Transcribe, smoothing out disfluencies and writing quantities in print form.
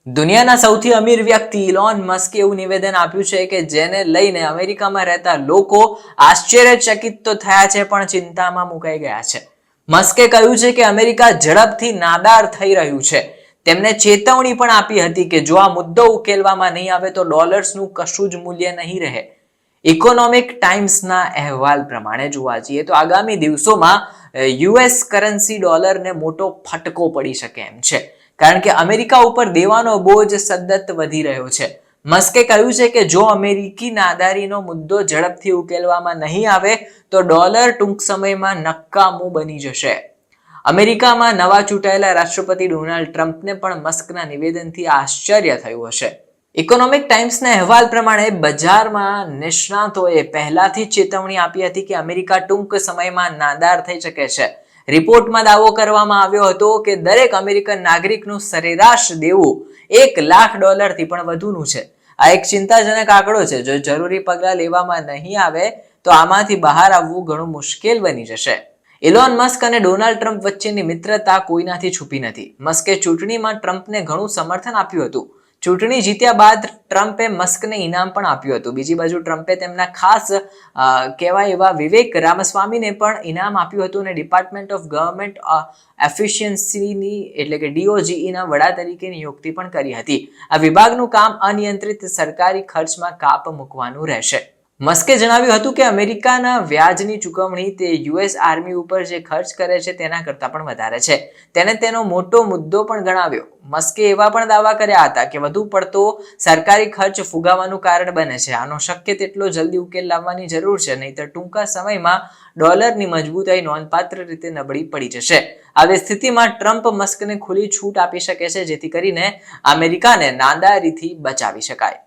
દુનિયાના સૌથી અમીર વ્યક્તિ ઇલોન મસ્કે એવું નિવેદન આપ્યું છે કે જેને લઈને અમેરિકામાં રહેતા લોકો આશ્ચર્યચકિત તો થયા છે પણ ચિંતામાં મુકાઈ ગયા છે. મસ્કે કહ્યું છે કે અમેરિકા ઝડપથી નાદાર થઈ રહ્યું છે. તેમને ચેતવણી પણ આપી હતી કે જો આ મુદ્દો ઉકેલવામાં નહીં આવે તો ડોલર્સનું કશું જ મૂલ્ય નહીં રહે. ઇકોનોમિક ટાઈમ્સના અહેવાલ પ્રમાણે જોવા જઈએ તો આગામી દિવસોમાં યુએસ કરન્સી ડોલરને મોટો ફટકો પડી શકે એમ છે, કારણ કે અમેરિકા ઉપર દેવાનો બોજ સતત વધી રહ્યો છે. મસ્કે કહ્યું છે કે જો અમેરિકી નાદારીનો મુદ્દો ઝડપથી ઉકેલવામાં નહીં આવે તો ડોલર ટૂંક સમયમાં નકામું બની જશે. અમેરિકામાં નવા ચૂંટાયેલા રાષ્ટ્રપતિ ડોનાલ્ડ ટ્રમ્પને પણ મસ્કના નિવેદનથી આશ્ચર્ય થયું હશે. ઇકોનોમિક ટાઈમ્સના અહેવાલ પ્રમાણે બજારમાં નિષ્ણાતોએ પહેલાથી ચેતવણી આપી હતી કે અમેરિકા ટૂંક સમયમાં નાદાર થઈ શકે છે. રિપોર્ટમાં દાવો કરવામાં આવ્યો હતો કે દરેક અમેરિકન નાગરિકનું સરેરાશ દેવું $1,00,000 થી પણ વધુનું છે. આ એક ચિંતાજનક આંકડો છે. જો જરૂરી પગલાં લેવામાં નહીં આવે તો આમાંથી બહાર આવવું ઘણું મુશ્કેલ બની જશે. ઇલોન મસ્ક અને ડોનાલ્ડ ટ્રમ્પ વચ્ચેની મિત્રતા કોઈનાથી છુપી નથી. મસ્કે ચૂંટણીમાં ટ્રમ્પને ઘણું સમર્થન આપ્યું હતું. ચૂંટણી જીત્યા બાદ ટ્રમ્પે મસ્કને ઇનામ પણ આપ્યું હતું. બીજી બાજુ ટ્રમ્પે તેમના ખાસ કહેવાય એવા વિવેક રામસ્વામીને પણ ઇનામ આપ્યું હતું અને ડિપાર્ટમેન્ટ ઓફ ગવર્મેન્ટ એફિશિયન્સીની એટલે કે DOGEના વડા તરીકે નિયુક્તિ પણ કરી હતી. આ વિભાગનું કામ અનિયંત્રિત સરકારી ખર્ચમાં કાપ મૂકવાનું રહેશે. મસ્કે જણાવ્યું હતું કે અમેરિકાના વ્યાજની ચૂકવણી તે US આર્મી ઉપર જે ખર્ચ કરે છે તેના કરતાં પણ વધારે છે. તેને તેનો મોટો મુદ્દો પણ ગણાવ્યો. મસ્કે એવા પણ દાવા કર્યા હતા કે વધુ પડતો સરકારી ખર્ચ ફુગાવાનું કારણ બને છે. આનો શક્ય તેટલો જલ્દી ઉકેલ લાવવાની જરૂર છે, નહીંતર ટૂંકા સમયમાં ડોલરની મજબૂતાઈ નોંધપાત્ર રીતે નબળી પડી જશે. આવી સ્થિતિમાં ટ્રમ્પ મસ્કને ખુલ્લી છૂટ આપી શકે છે જેથી કરીને અમેરિકાને નાદારીથી બચાવી શકાય.